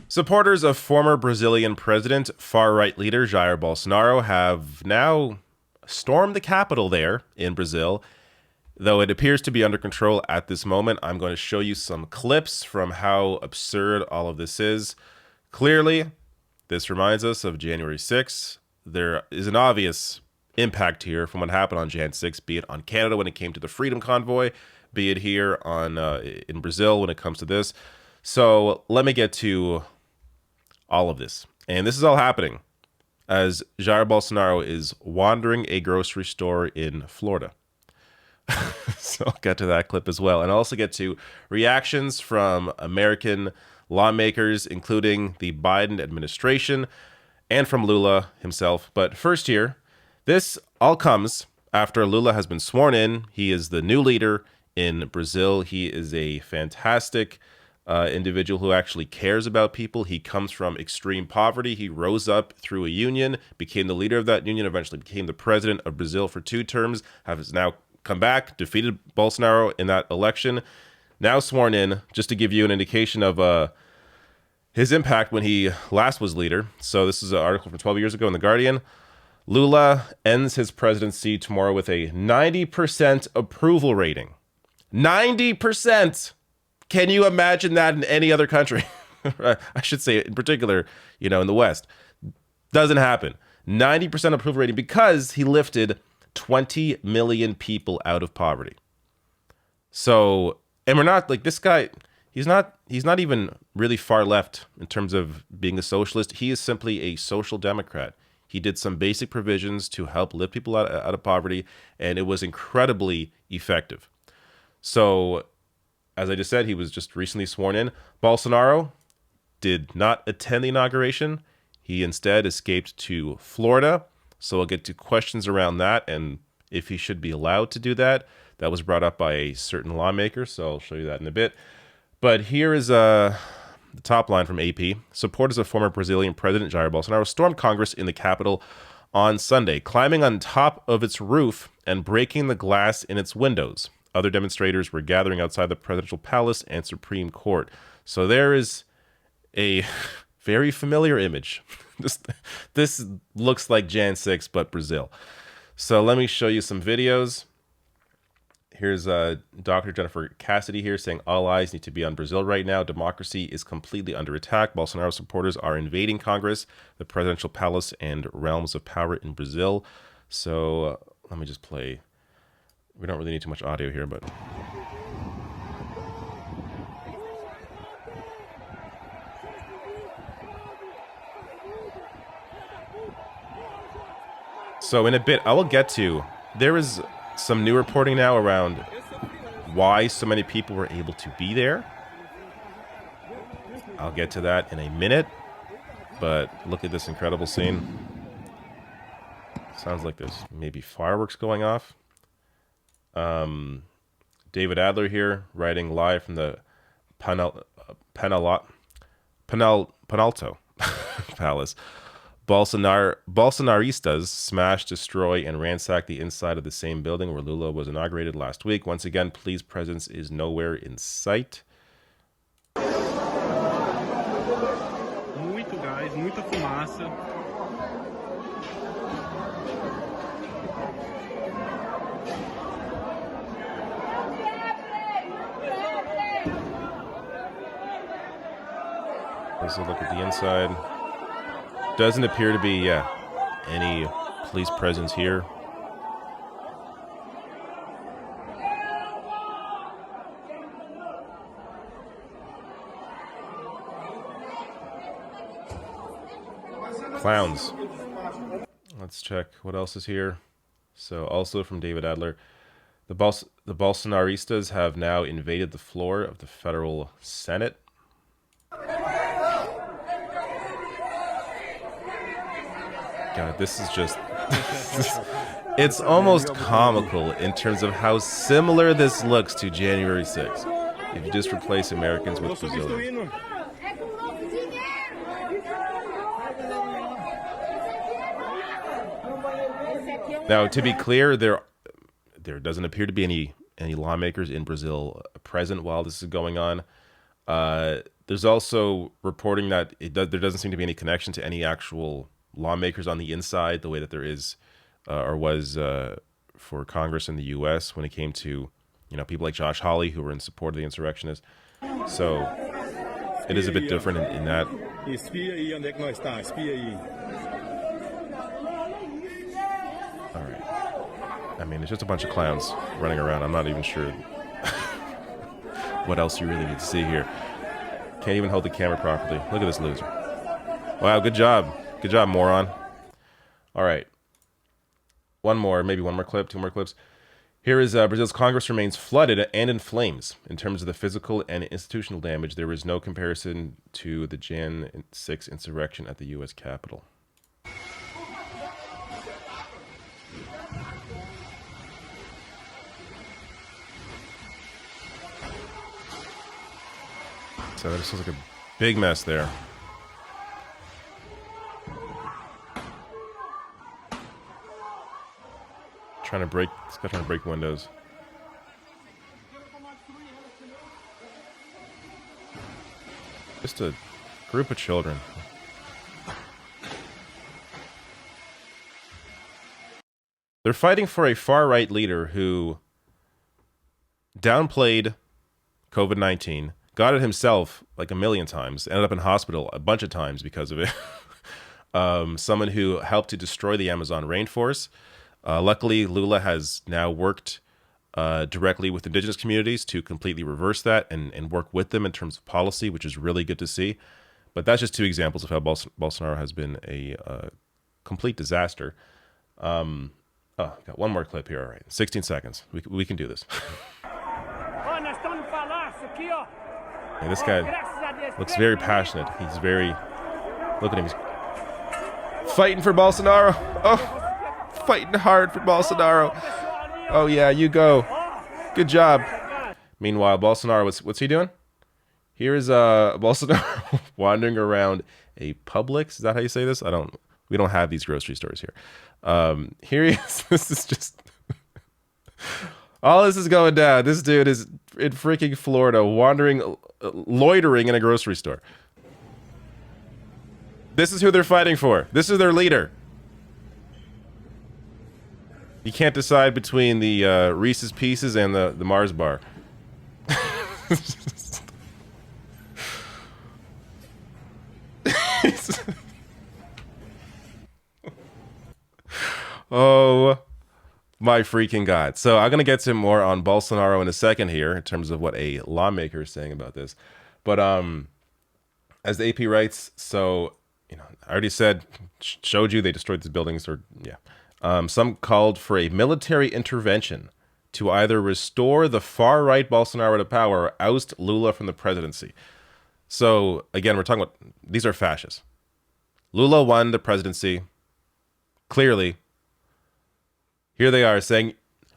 Supporters of former Brazilian president, far-right leader Jair Bolsonaro have now stormed the capital there in Brazil. Though it appears to be under control at this moment, I'm going to show you some clips from how absurd all of this is. Clearly, this reminds us of January 6th. There is an obvious impact here from what happened on Jan 6, be it on Canada when it came to the Freedom Convoy, be it here on in Brazil when it comes to this. So let me get to all of this. And this is all happening as Jair Bolsonaro is wandering a grocery store in Florida. So I'll get to that clip as well. And I'll also get to reactions from American lawmakers, including the Biden administration and from Lula himself. But first here, this all comes after Lula has been sworn in. He is the new leader in Brazil. He is a fantastic individual who actually cares about people. He comes from extreme poverty. He rose up through a union, became the leader of that union, eventually became the president of Brazil for 2 terms, has now come back, defeated Bolsonaro in that election, now sworn in, just to give you an indication of his impact when he last was leader. So this is an article from 12 years ago in The Guardian. Lula ends his presidency tomorrow with a 90% approval rating. 90%! Can you imagine that in any other country? I should say in particular, in the West. Doesn't happen. 90% approval rating because he lifted 20 million people out of poverty. So, and we're not like this guy, he's not even really far left in terms of being a socialist. He is simply a social democrat. He did some basic provisions to help lift people out of poverty, and it was incredibly effective. So, as I just said, he was just recently sworn in. Bolsonaro did not attend the inauguration. He instead escaped to Florida. So we'll get to questions around that and if he should be allowed to do that. That was brought up by a certain lawmaker, so I'll show you that in a bit. But here is the top line from AP. Supporters of former Brazilian President Jair Bolsonaro stormed Congress in the capital on Sunday, climbing on top of its roof and breaking the glass in its windows. Other demonstrators were gathering outside the presidential palace and Supreme Court. So there is a very familiar image. This looks like Jan 6, but Brazil. So let me show you some videos. Here's Dr. Jennifer Cassidy here saying all eyes need to be on Brazil right now. Democracy is completely under attack. Bolsonaro supporters are invading Congress, the presidential palace, and realms of power in Brazil. So let me just play. We don't really need too much audio here, but... So in a bit, I will get to, there is some new reporting now around why so many people were able to be there. I'll get to that in a minute, but look at this incredible scene. Sounds like there's maybe fireworks going off. David Adler here, writing live from the Penalto Palace. Bolsonaristas smash, destroy, and ransack the inside of the same building where Lula was inaugurated last week. Once again, police presence is nowhere in sight. Muito gás, muita fumaça. Let's look at the inside. Doesn't appear to be, any police presence here. Clowns. Let's check what else is here. So also from David Adler, the Bolsonaristas have now invaded the floor of the federal Senate. God, this is just... it's almost comical in terms of how similar this looks to January 6th. If you just replace Americans with Brazilians. Now, to be clear, there doesn't appear to be any any lawmakers in Brazil present while this is going on. There's also reporting that there doesn't seem to be any connection to any actual lawmakers on the inside, the way that there is or was for Congress in the U.S. when it came to, people like Josh Hawley who were in support of the insurrectionists. So it is a bit different in that. All right. I mean, it's just a bunch of clowns running around. I'm not even sure what else you really need to see here. Can't even hold the camera properly. Look at this loser. Wow, good job. Good job, moron. All right. Maybe one more clip, two more clips. Here is Brazil's Congress remains flooded and in flames. In terms of the physical and institutional damage, there is no comparison to the Jan 6 insurrection at the U.S. Capitol. So this looks like a big mess there. This guy's trying to break windows. Just a group of children. They're fighting for a far-right leader who downplayed COVID-19, got it himself like a million times, ended up in hospital a bunch of times because of it. Someone who helped to destroy the Amazon rainforest. Luckily, Lula has now worked directly with indigenous communities to completely reverse that and work with them in terms of policy, which is really good to see. But that's just two examples of how Bolsonaro has been a complete disaster. Got one more clip here. All right, 16 seconds. We can do this. Yeah, this guy looks very passionate. He's very... Look at him. He's fighting for Bolsonaro. Oh, fighting hard for Bolsonaro. Oh, yeah, you go. Good job. Meanwhile, Bolsonaro, what's he doing? Here is Bolsonaro wandering around a Publix. Is that how you say this? We don't have these grocery stores here. Here he is. This is just... All this is going down. This dude is in freaking Florida, loitering in a grocery store. This is who they're fighting for. This is their leader. You can't decide between the Reese's Pieces and the Mars bar. Oh my freaking God. So I'm going to get to more on Bolsonaro in a second here in terms of what a lawmaker is saying about this. But as the AP writes, so, I already showed you they destroyed these buildings some called for a military intervention to either restore the far-right Bolsonaro to power or oust Lula from the presidency. So again, we're talking about, these are fascists. Lula won the presidency. Clearly. Here they are saying,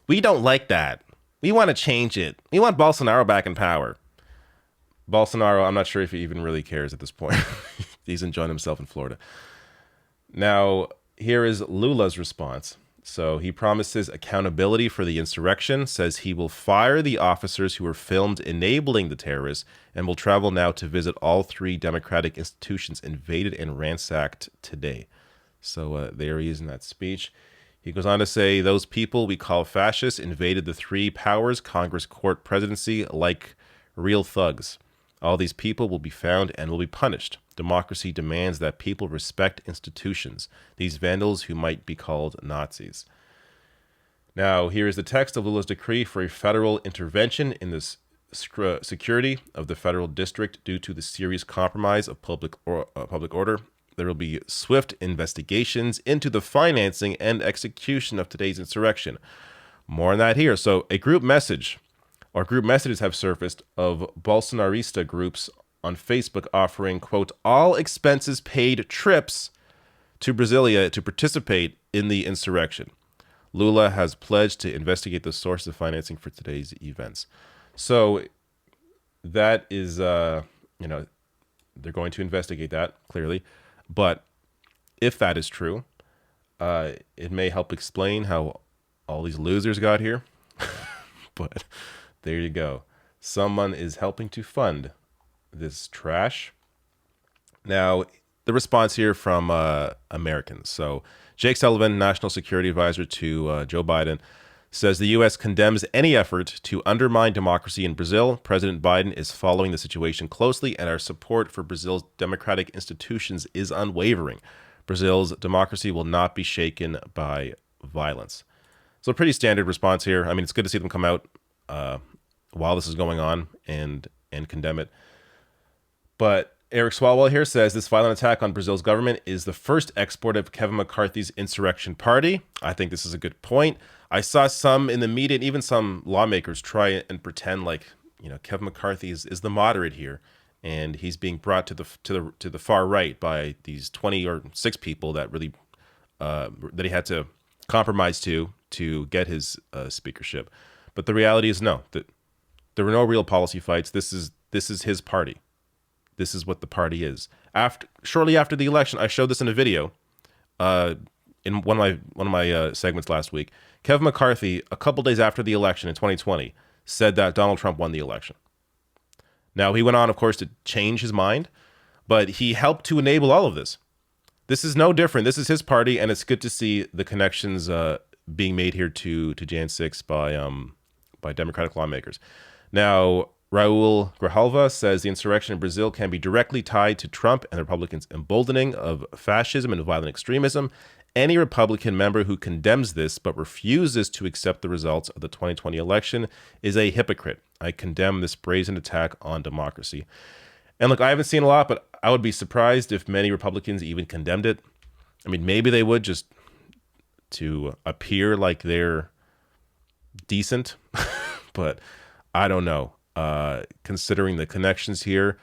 we don't like that. We want to change it. We want Bolsonaro back in power. Bolsonaro, I'm not sure if he even really cares at this point. He's enjoying himself in Florida. Now, here is Lula's response. So he promises accountability for the insurrection, says he will fire the officers who were filmed enabling the terrorists, and will travel now to visit all three democratic institutions invaded and ransacked today. So there he is in that speech. He goes on to say, those people we call fascists invaded the three powers, Congress, court, presidency, like real thugs. All these people will be found and will be punished. Democracy demands that people respect institutions, these vandals who might be called Nazis. Now, here is the text of Lula's decree for a federal intervention in the security of the federal district due to the serious compromise of public order. There will be swift investigations into the financing and execution of today's insurrection. More on that here. So a group messages have surfaced of Bolsonarista groups on Facebook offering, quote, all expenses paid trips to Brasilia to participate in the insurrection. Lula has pledged to investigate the source of financing for today's events. So that is, they're going to investigate that, clearly. But if that is true, it may help explain how all these losers got here. But there you go. Someone is helping to fund this trash. Now, the response here from Americans. So Jake Sullivan, National Security Advisor to Joe Biden, says the U.S. condemns any effort to undermine democracy in Brazil. President Biden is following the situation closely, and our support for Brazil's democratic institutions is unwavering. Brazil's democracy will not be shaken by violence. So a pretty standard response here. I mean, it's good to see them come out while this is going on and condemn it. But Eric Swalwell here says this violent attack on Brazil's government is the first export of Kevin McCarthy's insurrection party. I think this is a good point. I saw some in the media, and even some lawmakers try and pretend like, Kevin McCarthy is the moderate here, and he's being brought to the far right by these 20 or 6 people that really that he had to compromise to get his speakership. But the reality is no, that there were no real policy fights. This is his party. This is what the party is. Shortly after the election, I showed this in a video in one of my segments last week. Kevin McCarthy, a couple days after the election in 2020, said that Donald Trump won the election. Now, he went on, of course, to change his mind, but he helped to enable all of this. This is no different. This is his party, and it's good to see the connections being made here to Jan 6 by Democratic lawmakers. Now, Raul Grijalva says the insurrection in Brazil can be directly tied to Trump and the Republicans' emboldening of fascism and violent extremism. Any Republican member who condemns this but refuses to accept the results of the 2020 election is a hypocrite. I condemn this brazen attack on democracy. And look, I haven't seen a lot, but I would be surprised if many Republicans even condemned it. I mean, maybe they would, just to appear like they're decent, but I don't know. Considering the connections here,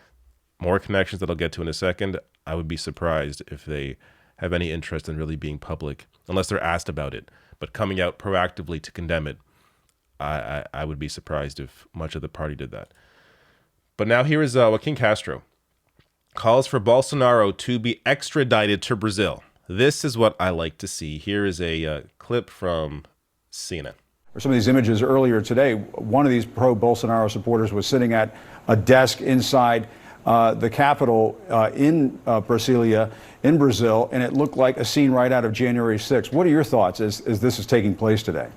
more connections that I'll get to in a second, I would be surprised if they have any interest in really being public, unless they're asked about it. But coming out proactively to condemn it, I would be surprised if much of the party did that. But now here is Joaquin Castro. Calls for Bolsonaro to be extradited to Brazil. This is what I like to see. Here is a clip from CNN. Some of these images earlier today, one of these pro-Bolsonaro supporters was sitting at a desk inside the Capitol in Brasilia, in Brazil, and it looked like a scene right out of January 6th. What are your thoughts as this is taking place today?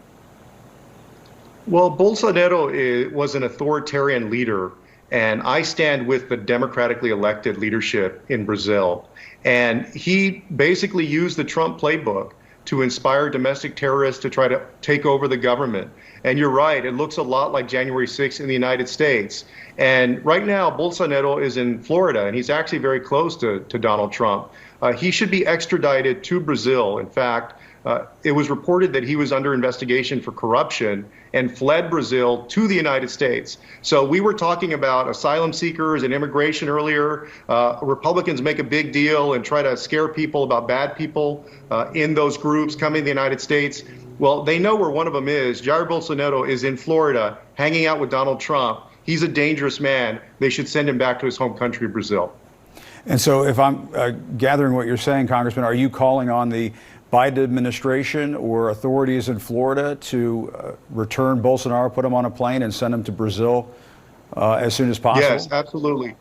Well, Bolsonaro was an authoritarian leader, and I stand with the democratically elected leadership in Brazil. And he basically used the Trump playbook to inspire domestic terrorists to try to take over the government. And you're right, it looks a lot like January 6th in the United States. And right now, Bolsonaro is in Florida, and he's actually very close to Donald Trump. He should be extradited to Brazil. In fact, it was reported that he was under investigation for corruption and fled Brazil to the United States. So we were talking about asylum seekers and immigration earlier. Republicans make a big deal and try to scare people about bad people in those groups coming to the United States. Well, they know where one of them is. Jair Bolsonaro is in Florida hanging out with Donald Trump. He's a dangerous man. They should send him back to his home country, Brazil. And so if I'm gathering what you're saying, Congressman, are you calling on the Biden administration or authorities in Florida to return Bolsonaro, put him on a plane and send him to Brazil as soon as possible? Yes, absolutely.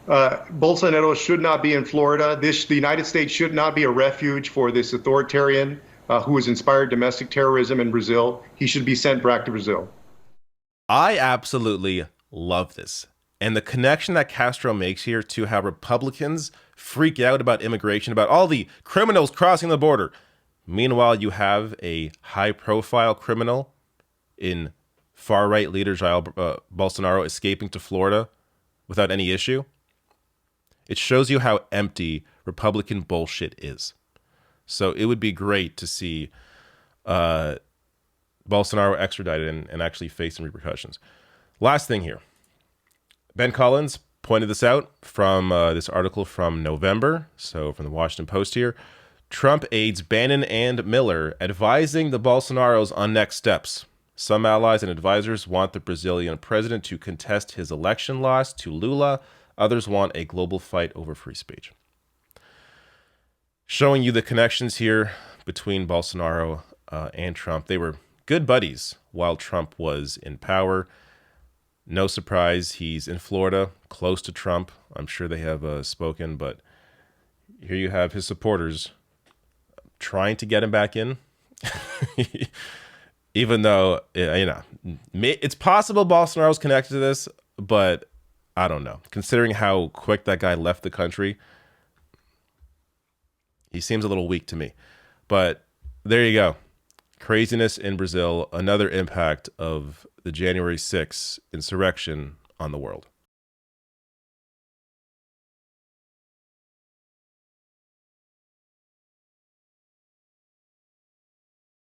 Bolsonaro should not be in Florida. The United States should not be a refuge for this authoritarian who has inspired domestic terrorism in Brazil. He should be sent back to Brazil. I absolutely love this. And the connection that Castro makes here to how Republicans freak out about immigration, about all the criminals crossing the border. Meanwhile, you have a high-profile criminal in far-right leader Jair Bolsonaro escaping to Florida without any issue. It shows you how empty Republican bullshit is. So it would be great to see Bolsonaro extradited and actually face some repercussions. Last thing here. Ben Collins pointed this out from this article from November, so from the Washington Post here. Trump aides Bannon and Miller advising the Bolsonaros on next steps. Some allies and advisors want the Brazilian president to contest his election loss to Lula. Others want a global fight over free speech. Showing you the connections here between Bolsonaro and Trump. They were good buddies while Trump was in power. No surprise, he's in Florida, close to Trump. I'm sure they have spoken, but here you have his supporters trying to get him back in. Even though, it's possible Bolsonaro's connected to this, but I don't know. Considering how quick that guy left the country, he seems a little weak to me. But there you go. Craziness in Brazil, another impact of the January 6th insurrection on the world.